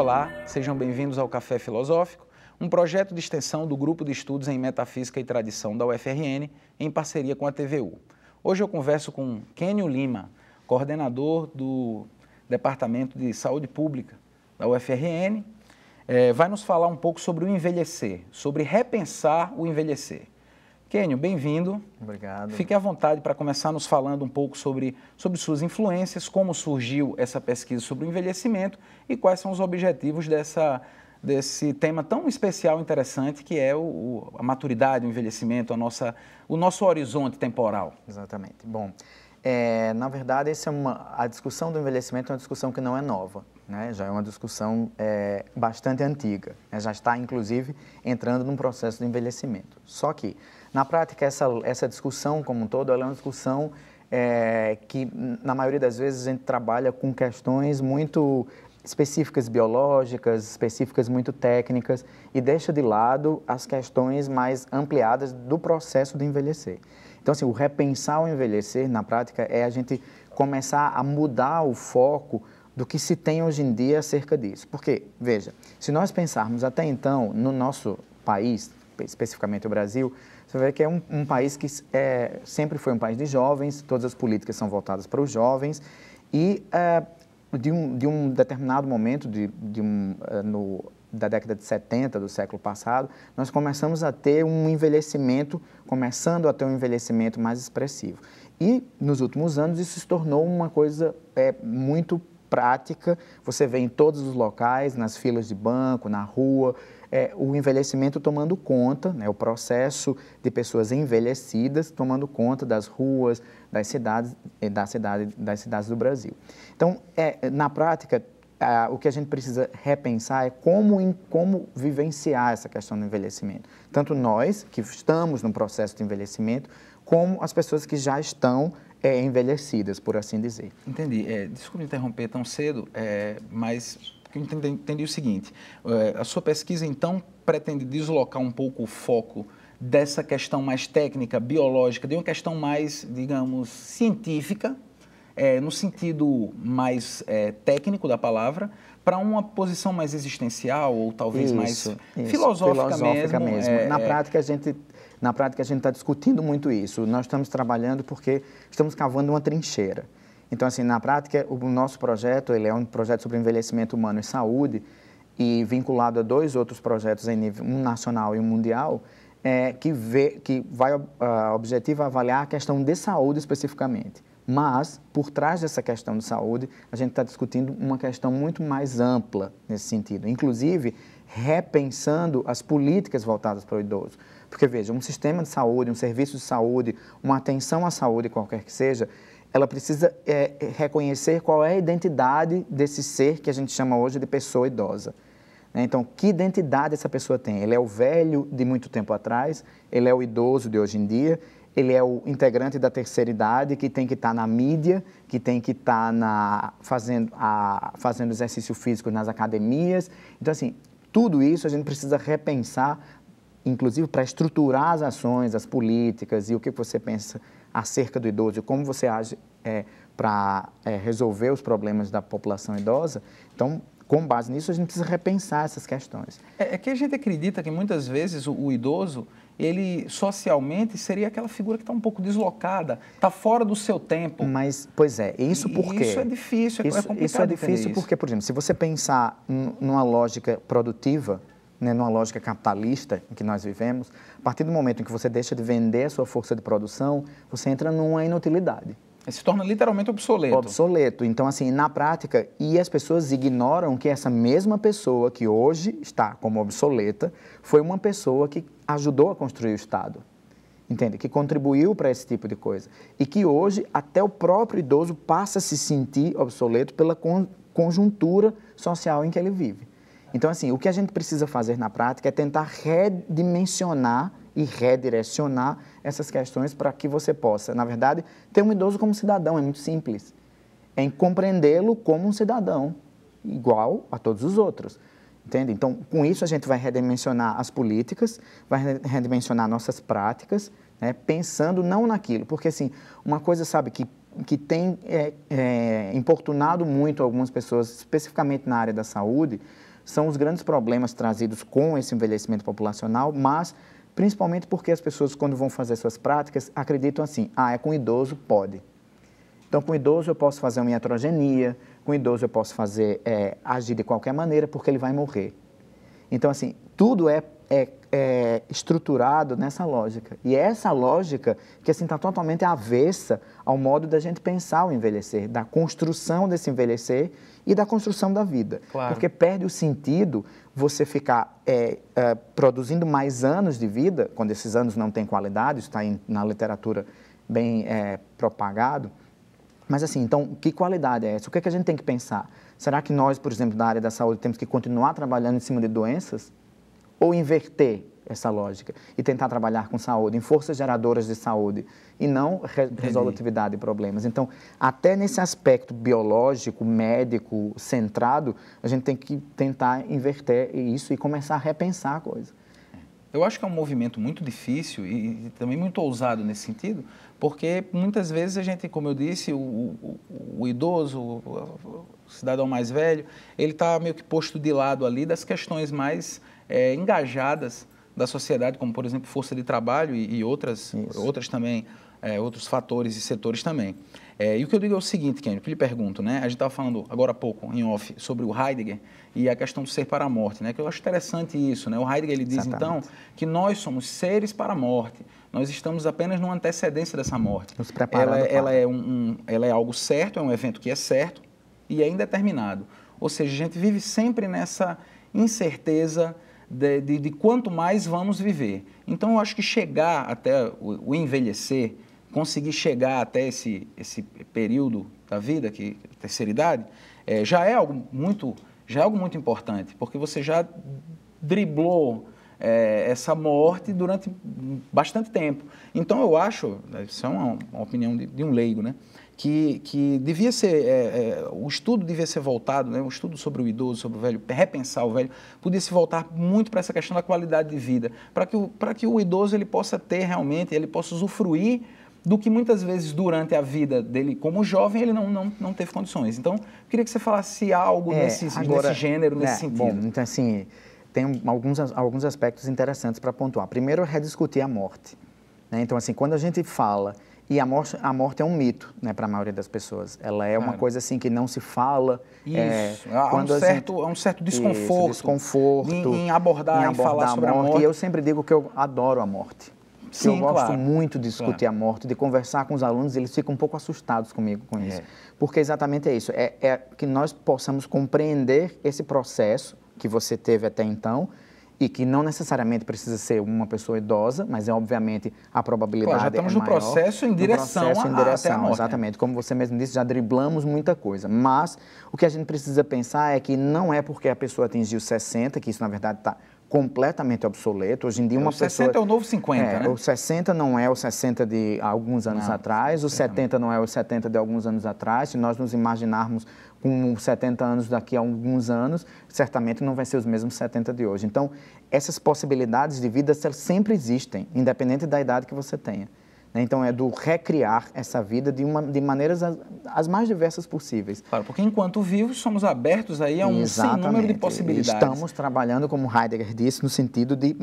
Olá, sejam bem-vindos ao Café Filosófico, um projeto de extensão do Grupo de Estudos em Metafísica e Tradição da UFRN, em parceria com a TVU. Hoje eu converso com Kênio Lima, coordenador do Departamento de Saúde Pública da UFRN. Vai nos falar um pouco sobre o envelhecer, sobre repensar o envelhecer. Kênio, bem-vindo. Obrigado. Fique à vontade para começar nos falando um pouco sobre suas influências, como surgiu essa pesquisa sobre o envelhecimento e quais são os objetivos desse tema tão especial e interessante que é a maturidade, o envelhecimento, o nosso horizonte temporal. Exatamente. Bom, na verdade, a discussão do envelhecimento é uma discussão que não é nova, né? Já é uma discussão bastante antiga, né? Já está, inclusive, entrando num processo de envelhecimento. Só que, na prática, essa discussão como um todo, ela é uma discussão que, na maioria das vezes, a gente trabalha com questões muito específicas biológicas, específicas muito técnicas, e deixa de lado as questões mais ampliadas do processo de envelhecer. Então, assim, o repensar o envelhecer, na prática, é a gente começar a mudar o foco do que se tem hoje em dia acerca disso. Porque, veja, se nós pensarmos até então no nosso país, especificamente o Brasil, você vê que é um país que sempre foi um país de jovens, todas as políticas são voltadas para os jovens, e de um determinado momento, da década de 70 do século passado, nós começamos a ter um envelhecimento, mais expressivo. E, nos últimos anos, isso se tornou uma coisa muito prática, você vê em todos os locais, nas filas de banco, na rua, o envelhecimento tomando conta, né, o processo de pessoas envelhecidas tomando conta das ruas, das cidades do Brasil. Então, na prática, o que a gente precisa repensar é como vivenciar essa questão do envelhecimento. Tanto nós, que estamos no processo de envelhecimento, como as pessoas que já estão envelhecidas, por assim dizer. Entendi. Desculpe interromper tão cedo, mas eu entendi o seguinte, a sua pesquisa, então, pretende deslocar um pouco o foco dessa questão mais técnica, biológica, de uma questão mais, digamos, científica, no sentido mais técnico da palavra, para uma posição mais existencial ou talvez mais filosófica mesmo. Na prática, a gente está discutindo muito isso. Nós estamos trabalhando porque estamos cavando uma trincheira. Então, assim, na prática, o nosso projeto, ele é um projeto sobre envelhecimento humano e saúde, e vinculado a dois outros projetos em nível, um nacional e um mundial, objetivo é avaliar a questão de saúde especificamente. Mas, por trás dessa questão de saúde, a gente está discutindo uma questão muito mais ampla nesse sentido, inclusive repensando as políticas voltadas para o idoso. Porque, veja, um sistema de saúde, um serviço de saúde, uma atenção à saúde, qualquer que seja, ela precisa reconhecer qual é a identidade desse ser que a gente chama hoje de pessoa idosa. Então, que identidade essa pessoa tem? Ele é o velho de muito tempo atrás, ele é o idoso de hoje em dia, ele é o integrante da terceira idade que tem que estar na mídia, que tem que estar fazendo exercício físico nas academias. Então, assim, tudo isso a gente precisa repensar, inclusive para estruturar as ações, as políticas e o que você pensa acerca do idoso e como você age para resolver os problemas da população idosa. Então, com base nisso, a gente precisa repensar essas questões. É que a gente acredita que muitas vezes o idoso, ele socialmente seria aquela figura que está um pouco deslocada, está fora do seu tempo. Mas, pois é, isso porque... Isso é difícil, é complicado. Isso é difícil porque, por exemplo, se você pensar numa lógica produtiva, né, numa lógica capitalista em que nós vivemos, a partir do momento em que você deixa de vender a sua força de produção, você entra numa inutilidade. Se torna literalmente obsoleto. Obsoleto. Então, assim, na prática, e as pessoas ignoram que essa mesma pessoa que hoje está como obsoleta foi uma pessoa que ajudou a construir o Estado, entende? Que contribuiu para esse tipo de coisa. E que hoje até o próprio idoso passa a se sentir obsoleto pela conjuntura social em que ele vive. Então, assim, o que a gente precisa fazer na prática é tentar redimensionar e redirecionar essas questões para que você possa, na verdade, ter um idoso como cidadão. É muito simples. É em compreendê-lo como um cidadão, igual a todos os outros. Entende? Então, com isso, a gente vai redimensionar as políticas, vai redimensionar nossas práticas, né, pensando não naquilo. Porque, assim, uma coisa, sabe, que tem importunado muito algumas pessoas, especificamente na área da saúde, são os grandes problemas trazidos com esse envelhecimento populacional, mas principalmente porque as pessoas, quando vão fazer suas práticas, acreditam assim, é com idoso, pode. Então, com idoso eu posso fazer uma iatrogenia, com idoso eu posso fazer, agir de qualquer maneira, porque ele vai morrer. Então, assim, tudo é estruturado nessa lógica. E é essa lógica que assim, está totalmente avessa ao modo da gente pensar o envelhecer, da construção desse envelhecer e da construção da vida. Claro. Porque perde o sentido você ficar produzindo mais anos de vida, quando esses anos não têm qualidade, isso está na literatura bem propagado. Mas assim, então, que qualidade é essa? O que é que a gente tem que pensar? Será que nós, por exemplo, da área da saúde, temos que continuar trabalhando em cima de doenças? Ou inverter essa lógica e tentar trabalhar com saúde, em forças geradoras de saúde, e não resolutividade de problemas. Então, até nesse aspecto biológico, médico, centrado, a gente tem que tentar inverter isso e começar a repensar a coisa. Eu acho que é um movimento muito difícil e também muito ousado nesse sentido, porque muitas vezes a gente, como eu disse, o idoso, o cidadão mais velho, ele está meio que posto de lado ali das questões mais engajadas da sociedade, como, por exemplo, força de trabalho e outras também, outros fatores e setores também. E o que eu digo é o seguinte, Kenny, que eu lhe pergunto, né? A gente estava falando agora há pouco, em off, sobre o Heidegger e a questão do ser para a morte, né? Que eu acho interessante isso, né? O Heidegger, ele diz, então, que nós somos seres para a morte. Nós estamos apenas numa antecedência dessa morte. Nos preparando ela é algo certo, é um evento que é certo e é indeterminado. Ou seja, a gente vive sempre nessa incerteza de quanto mais vamos viver. Então, eu acho que chegar até o envelhecer, conseguir chegar até esse período da vida, que é a terceira idade, já é algo muito importante, porque você já driblou essa morte durante bastante tempo. Então, eu acho, isso é uma opinião de um leigo, né? Que devia ser, o estudo devia ser voltado, né, o estudo sobre o idoso, sobre o velho, repensar o velho, podia se voltar muito para essa questão da qualidade de vida, para que o idoso ele possa ter realmente, ele possa usufruir do que muitas vezes durante a vida dele como jovem ele não teve condições. Então, eu queria que você falasse algo nesse gênero, nesse sentido. Bom, então assim, tem alguns aspectos interessantes para pontuar. Primeiro, rediscutir a morte, né? Então, assim, quando a gente fala... E a morte é um mito, né, para a maioria das pessoas. Ela é uma coisa assim que não se fala. Isso. Há um certo desconforto, em abordar e falar sobre a morte. E eu sempre digo que eu adoro a morte. Sim, eu gosto muito de discutir a morte, de conversar com os alunos, eles ficam um pouco assustados comigo com isso. Porque exatamente é isso, é que nós possamos compreender esse processo que você teve até então, e que não necessariamente precisa ser uma pessoa idosa, mas obviamente a probabilidade já estamos é no maior. Processo em direção até a morte. Exatamente, como você mesmo disse, já driblamos muita coisa. Mas o que a gente precisa pensar é que não é porque a pessoa atingiu 60, que isso na verdade está completamente obsoleto. Hoje em dia, uma pessoa... O 60 é o novo 50, né? O 60 não é o 60 de alguns anos atrás, o 70 não é o 70 de alguns anos atrás. Se nós nos imaginarmos com 70 anos daqui a alguns anos, certamente não vai ser os mesmos 70 de hoje. Então, essas possibilidades de vida sempre existem, independente da idade que você tenha. Então, é do recriar essa vida de maneiras as mais diversas possíveis. Claro, porque enquanto vivos, somos abertos aí a um sem número de possibilidades. Estamos trabalhando, como Heidegger disse, no sentido de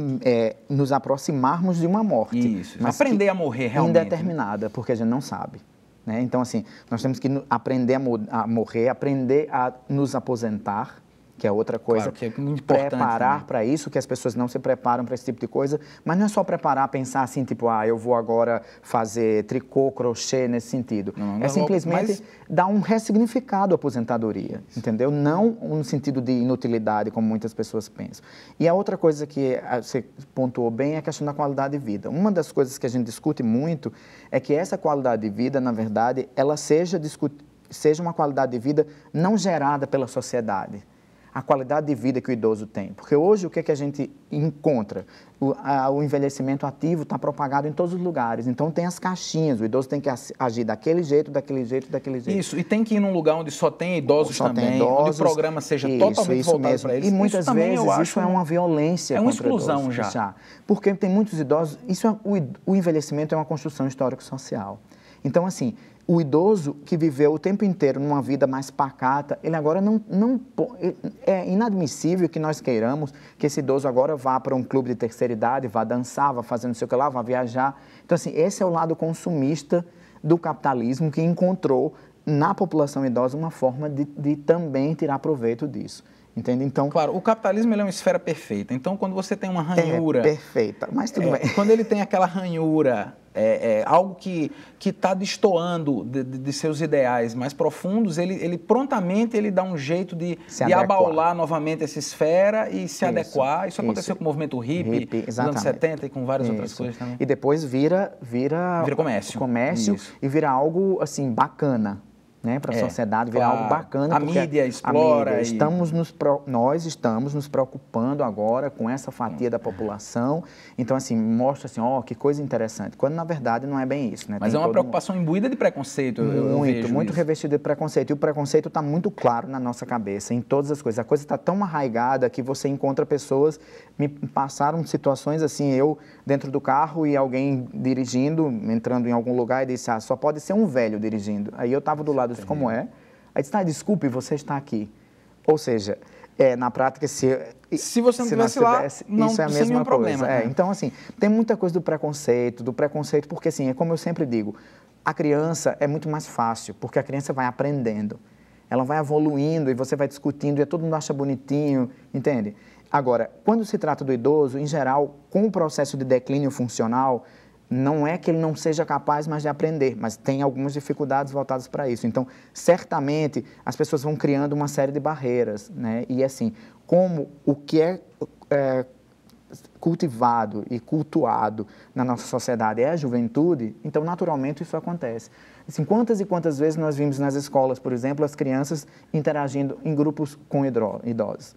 nos aproximarmos de uma morte. Isso, mas aprender a morrer realmente. Indeterminada, porque a gente não sabe. Né? Então, assim, nós temos que aprender a morrer, aprender a nos aposentar, que é outra coisa, claro, que é muito importante, preparar para isso, que as pessoas não se preparam para esse tipo de coisa, mas não é só preparar, pensar assim, tipo, eu vou agora fazer tricô, crochê nesse sentido. É simplesmente dar um ressignificado à aposentadoria, entendeu? Não no sentido de inutilidade, como muitas pessoas pensam. E a outra coisa que você pontuou bem é a questão da qualidade de vida. Uma das coisas que a gente discute muito é que essa qualidade de vida, na verdade, ela seja uma qualidade de vida não gerada pela sociedade. A qualidade de vida que o idoso tem. Porque hoje o que é que a gente encontra? O envelhecimento ativo está propagado em todos os lugares. Então tem as caixinhas, o idoso tem que agir daquele jeito, daquele jeito, daquele jeito. Isso, e tem que ir num lugar onde só tem idosos também, onde o programa seja totalmente voltado para eles. E muitas vezes isso é uma violência contra exclusão idosos, já. Porque tem muitos idosos, o envelhecimento é uma construção histórico-social. Então, assim, o idoso que viveu o tempo inteiro numa vida mais pacata, ele agora é inadmissível que nós queiramos que esse idoso agora vá para um clube de terceira idade, vá dançar, vá fazer não sei o que lá, vá viajar. Então, assim, esse é o lado consumista do capitalismo que encontrou na população idosa uma forma de também tirar proveito disso. Entende? Então, claro, o capitalismo ele é uma esfera perfeita. Então, quando você tem uma ranhura... É perfeita, mas tudo bem. Quando ele tem aquela ranhura, algo que está destoando de seus ideais mais profundos, ele prontamente ele dá um jeito de abaular novamente essa esfera e se adequar. Isso aconteceu com o movimento hippie nos anos 70 e com várias outras coisas também. E depois vira comércio e vira algo assim bacana. Né, para a sociedade, virar algo bacana. A mídia explora. Nós estamos nos preocupando agora com essa fatia da população. Então, assim, mostra assim, que coisa interessante. Quando, na verdade, não é bem isso. Né? Mas é uma preocupação imbuída de preconceito, muito revestida de preconceito. E o preconceito está muito claro na nossa cabeça, em todas as coisas. A coisa está tão arraigada que você encontra pessoas... Me passaram situações assim, eu dentro do carro e alguém dirigindo, entrando em algum lugar e disse, só pode ser um velho dirigindo. Aí eu estava do lado, disse, como é? Aí disse, desculpe, você está aqui. Ou seja, na prática, se você não estivesse lá, não, isso é a mesma coisa. Então, assim, tem muita coisa do preconceito, porque assim, é como eu sempre digo, a criança é muito mais fácil, porque a criança vai aprendendo. Ela vai evoluindo e você vai discutindo e todo mundo acha bonitinho, entende? Agora, quando se trata do idoso, em geral, com o processo de declínio funcional, não é que ele não seja capaz mais de aprender, mas tem algumas dificuldades voltadas para isso. Então, certamente, as pessoas vão criando uma série de barreiras, né? E assim, como o que é cultivado e cultuado na nossa sociedade é a juventude, então, naturalmente, isso acontece. Assim, quantas e quantas vezes nós vimos nas escolas, por exemplo, as crianças interagindo em grupos com idosos.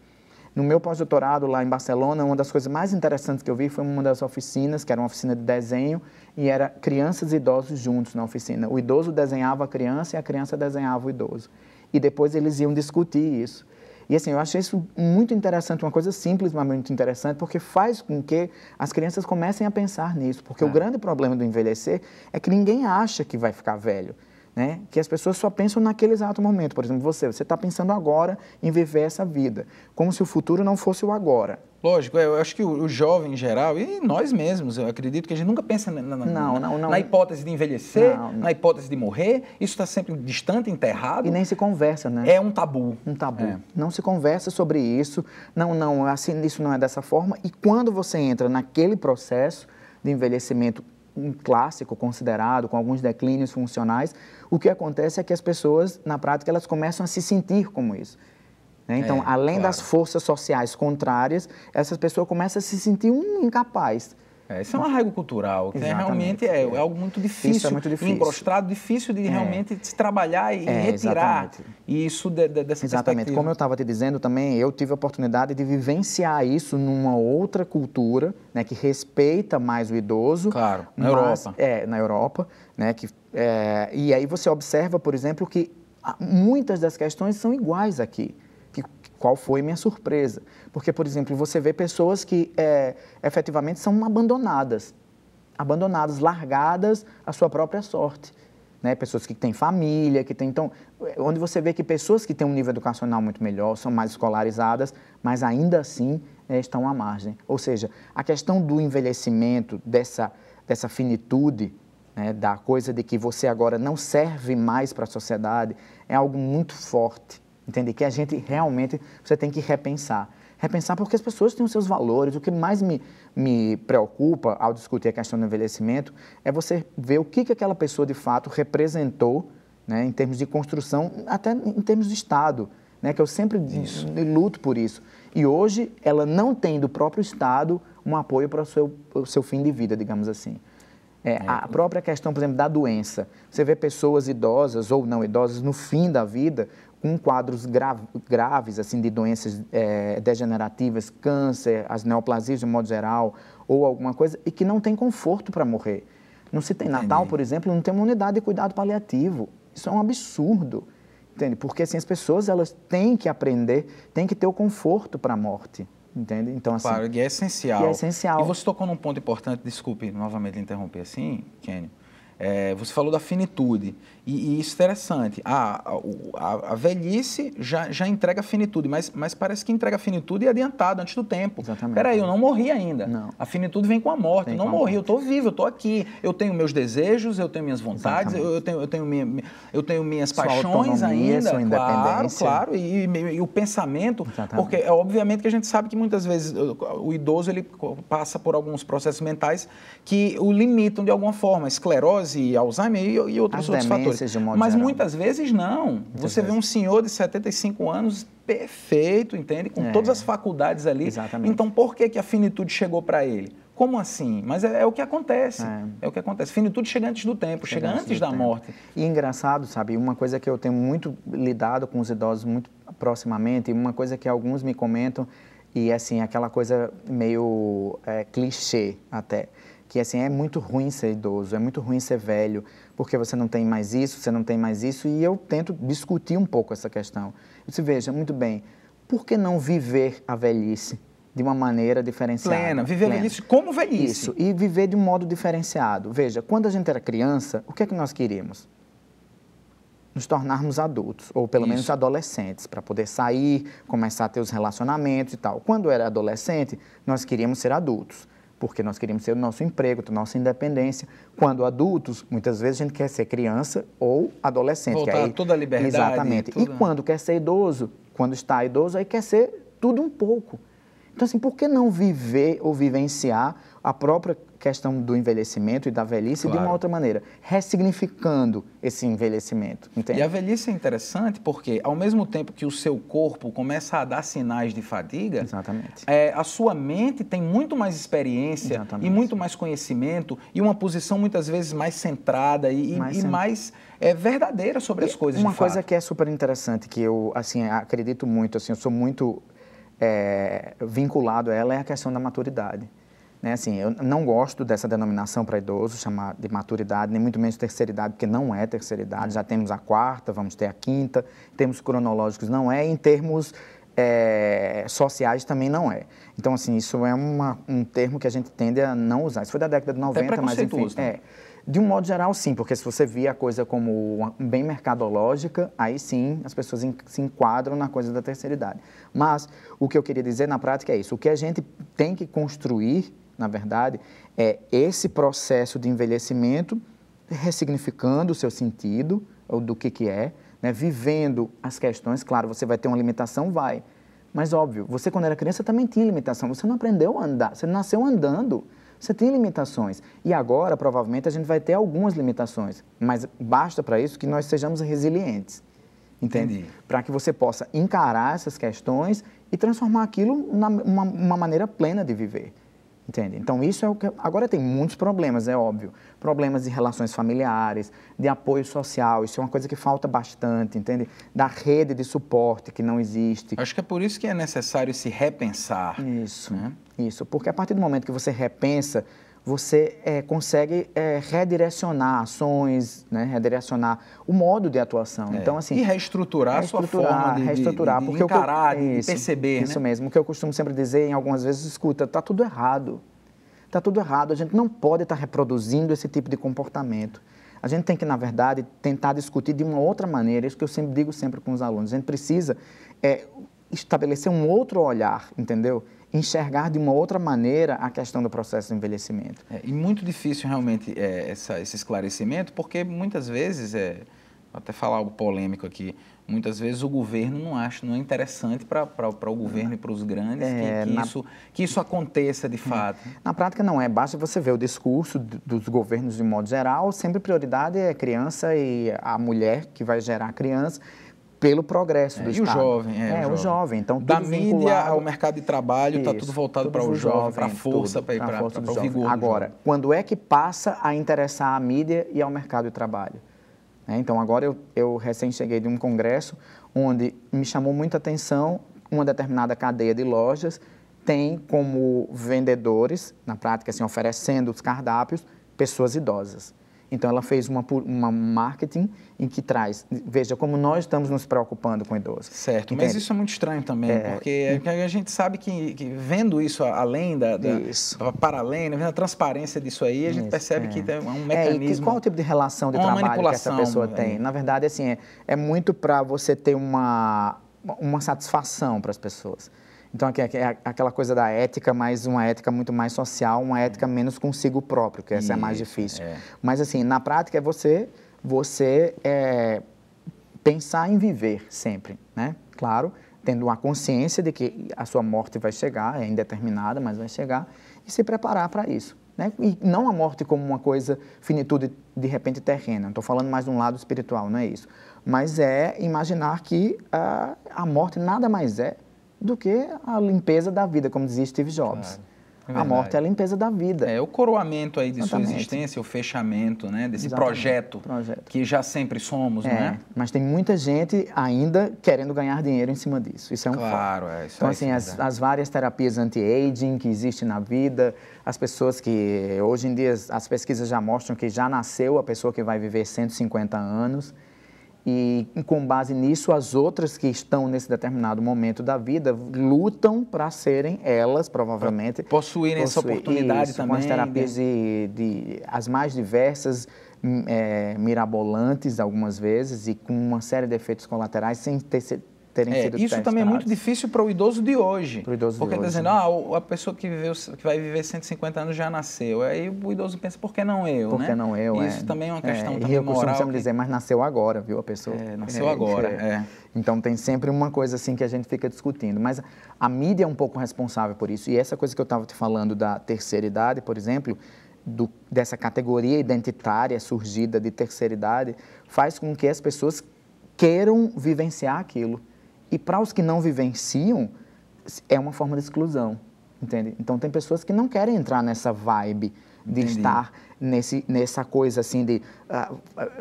No meu pós-doutorado lá em Barcelona, uma das coisas mais interessantes que eu vi foi uma das oficinas, que era uma oficina de desenho, e era crianças e idosos juntos na oficina. O idoso desenhava a criança e a criança desenhava o idoso. E depois eles iam discutir isso. E assim, eu achei isso muito interessante, uma coisa simples, mas muito interessante, porque faz com que as crianças comecem a pensar nisso. Porque o grande problema do envelhecer é que ninguém acha que vai ficar velho. Né? Que as pessoas só pensam naquele exato momento. Por exemplo, você está pensando agora em viver essa vida, como se o futuro não fosse o agora. Lógico, eu acho que o jovem em geral, e nós mesmos, eu acredito que a gente nunca pensa na hipótese de envelhecer, na hipótese de morrer, isso está sempre distante, enterrado. E nem se conversa, né? É um tabu. Um tabu. Não se conversa sobre isso, assim, isso não é dessa forma. E quando você entra naquele processo de envelhecimento um clássico considerado, com alguns declínios funcionais, o que acontece é que as pessoas, na prática, elas começam a se sentir como isso. Né? Então, além das forças sociais contrárias, essas pessoas começam a se sentir incapaz. Isso é um arraigo cultural, que realmente é algo muito difícil, isso é muito difícil. Encrostado, difícil de realmente se trabalhar e retirar isso dessa perspectiva. Como eu estava te dizendo também, eu tive a oportunidade de vivenciar isso numa outra cultura, né, que respeita mais o idoso. Claro, na Europa. Na Europa, né, e aí você observa, por exemplo, que muitas das questões são iguais aqui. Qual foi minha surpresa? Porque, por exemplo, você vê pessoas que efetivamente são abandonadas, largadas à sua própria sorte. Né? Pessoas que têm família, então, onde você vê que pessoas que têm um nível educacional muito melhor, são mais escolarizadas, mas ainda assim estão à margem. Ou seja, a questão do envelhecimento, dessa finitude, né, da coisa de que você agora não serve mais para a sociedade, é algo muito forte. Entende? Que a gente realmente, você tem que repensar. Repensar porque as pessoas têm os seus valores. O que mais me preocupa ao discutir a questão do envelhecimento é você ver o que aquela pessoa de fato representou, né, em termos de construção, até em termos de Estado, né, que eu sempre luto por isso. E hoje ela não tem do próprio Estado um apoio para o seu fim de vida, digamos assim. A própria questão, por exemplo, da doença. Você vê pessoas idosas ou não idosas no fim da vida com quadros graves assim, de doenças degenerativas, câncer, as neoplasias de modo geral, ou alguma coisa, e que não tem conforto para morrer. Não se tem Natal, por exemplo, não tem uma unidade de cuidado paliativo. Isso é um absurdo, entende? Porque assim, as pessoas elas têm que aprender, têm que ter o conforto para a morte. Entende? Então, assim, claro, e é essencial. E é essencial. E você tocou num ponto importante, desculpe novamente interromper assim, Kênio, Você falou da finitude, e isso é interessante. A velhice já entrega a finitude, mas parece que entrega a finitude adiantado, antes do tempo. Exatamente. Peraí, eu não morri ainda. Não. A finitude vem com a morte. Eu não morri, eu estou vivo, eu estou aqui. Eu tenho meus desejos, eu tenho minhas vontades, eu tenho minhas paixões ainda. Sua independência. Claro, e o pensamento. Exatamente. Porque é obviamente que a gente sabe que muitas vezes o idoso ele passa por alguns processos mentais que o limitam de alguma forma, esclerose, Alzheimer e outros fatores. De modo Mas geral. muitas vezes não. Você vê um senhor de 75 anos perfeito, entende? Com todas as faculdades ali. Exatamente. Então, por que a finitude chegou para ele? Como assim? Mas é o que acontece. É o que acontece. Finitude chega antes do tempo, chega antes da morte. E engraçado, sabe? Uma coisa que eu tenho muito lidado com os idosos muito proximamente, uma coisa que alguns me comentam, e assim, aquela coisa meio clichê até, que assim, é muito ruim ser idoso, é muito ruim ser velho, porque você não tem mais isso, você não tem mais isso, e eu tento discutir um pouco essa questão. Eu disse, veja, muito bem, por que não viver a velhice de uma maneira diferenciada? Plena, viver a velhice como velhice. Isso, e viver de um modo diferenciado. Veja, quando a gente era criança, o que é que nós queríamos? Nos tornarmos adultos, ou pelo menos adolescentes, para poder sair, começar a ter os relacionamentos e tal. Quando era adolescente, nós queríamos ser adultos, porque nós queríamos ter o nosso emprego, ter a nossa independência. Quando adultos, muitas vezes a gente quer ser criança ou adolescente. Voltar toda a liberdade. Exatamente. E quando quer ser idoso, quando está idoso, aí quer ser tudo um pouco. Então, assim, por que não viver ou vivenciar a própria questão do envelhecimento e da velhice de uma outra maneira, ressignificando esse envelhecimento, entende? E a velhice é interessante porque, ao mesmo tempo que o seu corpo começa a dar sinais de fadiga, Exatamente. A sua mente tem muito mais experiência e muito mais conhecimento e uma posição muitas vezes mais centrada e mais verdadeira sobre as coisas, Uma coisa que é super interessante, que eu assim, acredito muito, assim, eu sou muito vinculado a ela, é a questão da maturidade. Né? Assim, eu não gosto dessa denominação para idoso, chamar de maturidade, nem muito menos terceira idade, porque não é terceira idade. Já temos a quarta, vamos ter a quinta, em termos cronológicos não é, em termos sociais também não é. Então, assim, isso é um termo que a gente tende a não usar. Isso foi da década de 90, mas enfim... De um modo geral, sim, porque se você via a coisa como bem mercadológica, aí sim as pessoas se enquadram na coisa da terceira idade. Mas o que eu queria dizer na prática é isso. O que a gente tem que construir, na verdade, é esse processo de envelhecimento, ressignificando o seu sentido, ou do que é, né? Vivendo as questões. Claro, você vai ter uma limitação, vai. Mas, óbvio, você quando era criança também tinha limitação. Você não aprendeu a andar, você nasceu andando. Você tem limitações. E agora, provavelmente, a gente vai ter algumas limitações. Mas basta para isso que nós sejamos resilientes. Entende? Para que você possa encarar essas questões e transformar aquilo numa maneira plena de viver. Entende? Então, isso é o que... Agora tem muitos problemas, é óbvio. Problemas de relações familiares, de apoio social, isso é uma coisa que falta bastante, entende? Da rede de suporte que não existe. Acho que é por isso que é necessário se repensar. Isso, né? Isso. Porque a partir do momento que você repensa, você consegue redirecionar ações, né? Redirecionar o modo de atuação. Então, assim, e reestruturar a sua forma de porque encarar, de perceber. Isso mesmo. O que eu costumo sempre dizer, em algumas vezes, escuta, está tudo errado. Está tudo errado. A gente não pode estar reproduzindo esse tipo de comportamento. A gente tem que, na verdade, tentar discutir de uma outra maneira. Isso que eu sempre digo sempre com os alunos. A gente precisa estabelecer um outro olhar, entendeu? Enxergar de uma outra maneira a questão do processo de envelhecimento. E muito difícil realmente esse esclarecimento, porque muitas vezes, vou até falar algo polêmico aqui, muitas vezes o governo não é interessante para o governo e para os grandes que isso aconteça de fato. Na prática não é, basta você ver o discurso dos governos de modo geral, sempre prioridade é a criança e a mulher que vai gerar a criança, pelo progresso do Estado. E o jovem. O jovem. Então, da mídia ao mercado de trabalho, está tudo voltado para o jovem, para a força, para o vigor. Agora, quando é que passa a interessar a mídia e ao mercado de trabalho? Então, agora eu recém cheguei de um congresso onde me chamou muita atenção uma determinada cadeia de lojas tem como vendedores, na prática, assim, oferecendo os cardápios, pessoas idosas. Então, ela fez uma marketing em que traz, veja, como nós estamos nos preocupando com o idoso. Certo, Entende? mas isso é muito estranho também, porque a gente sabe que vendo isso além para além, né, vendo a transparência disso aí, a gente percebe que tem um mecanismo... E qual o tipo de relação de trabalho que essa pessoa tem? Na verdade, assim, é muito para você ter uma satisfação para as pessoas. Então, aqui é aquela coisa da ética, mas uma ética muito mais social, uma ética menos consigo próprio, que essa é mais difícil. Mas, assim, na prática, é você pensar em viver sempre, né? Claro, tendo uma consciência de que a sua morte vai chegar, é indeterminada, mas vai chegar, e se preparar para isso, né? E não a morte como uma coisa, finitude de repente terrena, não estou falando mais de um lado espiritual, não é isso. Mas é imaginar que a morte nada mais é do que a limpeza da vida, como dizia Steve Jobs. Claro, a morte é a limpeza da vida. É o coroamento aí de sua existência, o fechamento, né, desse projeto que já sempre somos, não é? Mas tem muita gente ainda querendo ganhar dinheiro em cima disso. Isso é um foco. Isso então, assim, as várias terapias anti-aging que existem na vida, as pessoas que, hoje em dia, as pesquisas já mostram que já nasceu a pessoa que vai viver 150 anos. E, com base nisso, as outras que estão nesse determinado momento da vida lutam para serem elas, provavelmente... Possuírem essa oportunidade isso, também. Com as terapias as mais diversas, mirabolantes algumas vezes, e com uma série de efeitos colaterais sem terem sido testados. Isso também é muito difícil para o idoso de hoje. Para o idoso porque de hoje. Porque está dizendo, a pessoa que vai viver 150 anos já nasceu. Aí o idoso pensa, por que não eu, Por que não eu, Isso também é uma questão também e eu moral. costumo sempre dizer, mas nasceu agora, viu, a pessoa? Nasceu agora, Então, tem sempre uma coisa assim que a gente fica discutindo. Mas a mídia é um pouco responsável por isso. E essa coisa que eu estava te falando da terceira idade, por exemplo, dessa categoria identitária surgida de terceira idade, faz com que as pessoas queiram vivenciar aquilo. E para os que não vivenciam, é uma forma de exclusão, entende? Então, tem pessoas que não querem entrar nessa vibe de estar nessa coisa assim de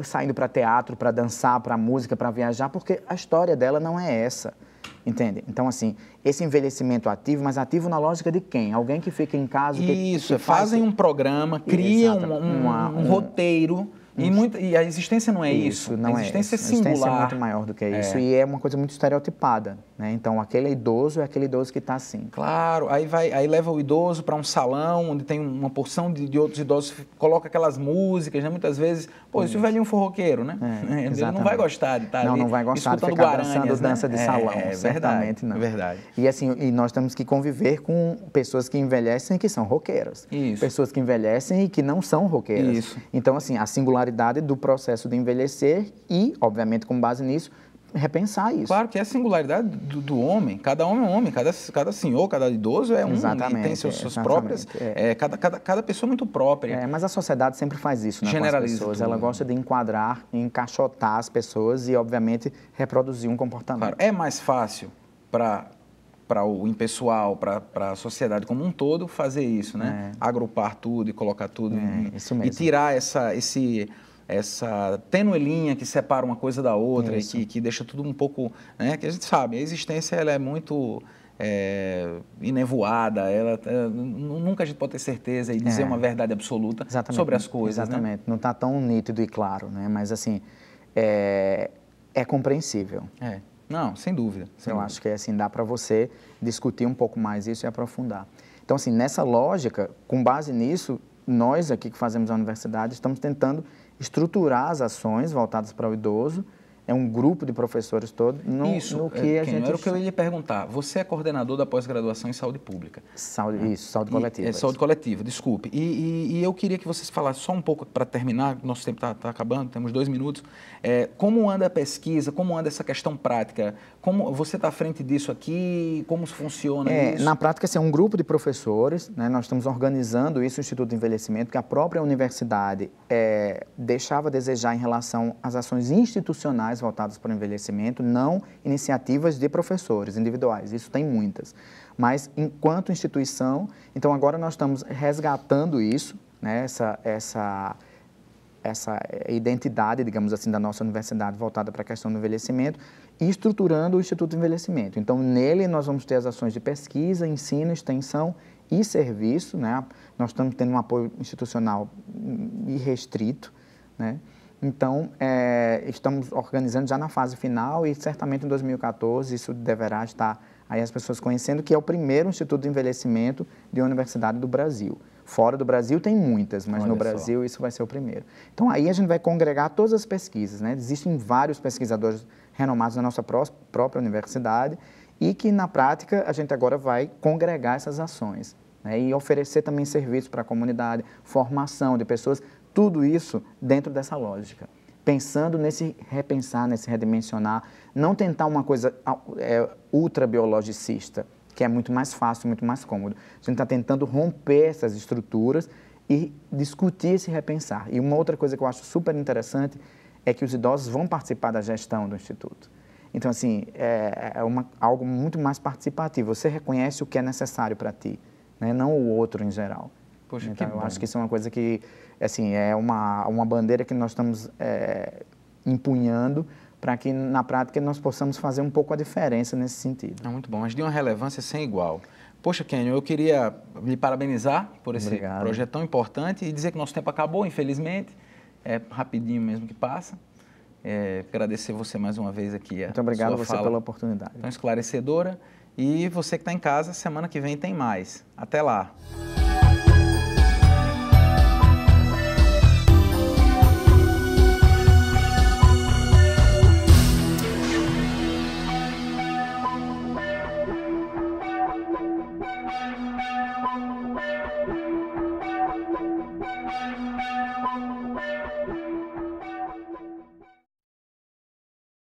saindo para teatro, para dançar, para música, para viajar, porque a história dela não é essa, entende? Então, assim, esse envelhecimento ativo, mas ativo na lógica de quem? Alguém que fica em casa... Fazem um programa, criam um roteiro... E a existência não é isso. Não a existência é é singular. A existência é muito maior do que isso. E é uma coisa muito estereotipada, né? Então, aquele idoso é aquele idoso que está assim. Claro. Aí leva o idoso para um salão onde tem uma porção de outros idosos, coloca aquelas músicas, né? Muitas vezes, se o velhinho for roqueiro, né? Ele não vai gostar de estar ali não vai gostar de ficar dançando dança de salão. Certamente não. É verdade. E assim, nós temos que conviver com pessoas que envelhecem e que são roqueiras. Isso. Pessoas que envelhecem e que não são roqueiras. Isso. Então, assim, a singularidade do processo de envelhecer e, obviamente, com base nisso, repensar isso. Claro que é a singularidade do homem. Cada homem é um homem, cada senhor, cada idoso é um. Exatamente. E tem suas próprias... cada pessoa é muito própria. Mas a sociedade sempre faz isso, né, com as pessoas. Ela gosta de enquadrar, encaixotar as pessoas e, obviamente, reproduzir um comportamento. Claro, é mais fácil para o impessoal, para a sociedade como um todo, fazer isso, né? Agrupar tudo e colocar tudo isso mesmo. E tirar essa tênue linha que separa uma coisa da outra e que deixa tudo um pouco... Né? Que a gente sabe, a existência ela é muito enevoada, nunca a gente pode ter certeza e dizer uma verdade absoluta sobre as coisas. Exatamente, não está tão nítido e claro, né? Mas assim, é compreensível. Não, sem dúvida. Eu acho que assim, dá para você discutir um pouco mais isso e aprofundar. Então, assim, nessa lógica, com base nisso, nós aqui que fazemos a universidade estamos tentando estruturar as ações voltadas para o idoso. É um grupo de professores todo no que a gente... Era o que eu ia perguntar. Você é coordenador da pós-graduação em saúde pública. Saúde coletiva. Saúde coletiva, desculpe. E eu queria que vocês falassem só um pouco, para terminar, nosso tempo está acabando, temos 2 minutos. Como anda a pesquisa, como anda essa questão prática? Como você está à frente disso aqui? Como funciona isso? Na prática, assim, é um grupo de professores, né? Nós estamos organizando isso, o Instituto de Envelhecimento, que a própria universidade deixava a desejar em relação às ações institucionais voltadas para o envelhecimento, não iniciativas de professores individuais, isso tem muitas. Mas, enquanto instituição, então agora nós estamos resgatando isso, né, essa identidade, digamos assim, da nossa universidade voltada para a questão do envelhecimento e estruturando o Instituto de Envelhecimento. Então, nele nós vamos ter as ações de pesquisa, ensino, extensão e serviço, né? Nós estamos tendo um apoio institucional irrestrito, né? Então, estamos organizando já na fase final e certamente em 2014 isso deverá estar aí as pessoas conhecendo que é o primeiro Instituto de Envelhecimento de uma universidade do Brasil. Fora do Brasil tem muitas, mas no Brasil isso vai ser o primeiro. Então, aí a gente vai congregar todas as pesquisas, né? Existem vários pesquisadores renomados na nossa própria universidade e que, na prática, a gente agora vai congregar essas ações, né? E oferecer também serviços para a comunidade, formação de pessoas, tudo isso dentro dessa lógica. Pensando nesse repensar, nesse redimensionar, não tentar uma coisa ultrabiologicista, que é muito mais fácil, muito mais cômodo. A gente está tentando romper essas estruturas e discutir esse repensar. E uma outra coisa que eu acho super interessante é que os idosos vão participar da gestão do Instituto. Então, assim, algo muito mais participativo. Você reconhece o que é necessário para ti, né? Não o outro em geral. Poxa, então, eu acho que isso é uma coisa que, assim, é uma bandeira que nós estamos empunhando para que, na prática, nós possamos fazer um pouco a diferença nesse sentido. É muito bom, mas de uma relevância sem igual. Poxa, Kenio, eu queria lhe parabenizar por esse projeto tão importante e dizer que nosso tempo acabou, infelizmente. É rapidinho mesmo que passa. Agradecer você mais uma vez aqui. Muito obrigado a você pela oportunidade. Tão esclarecedora. E você que está em casa, semana que vem tem mais. Até lá.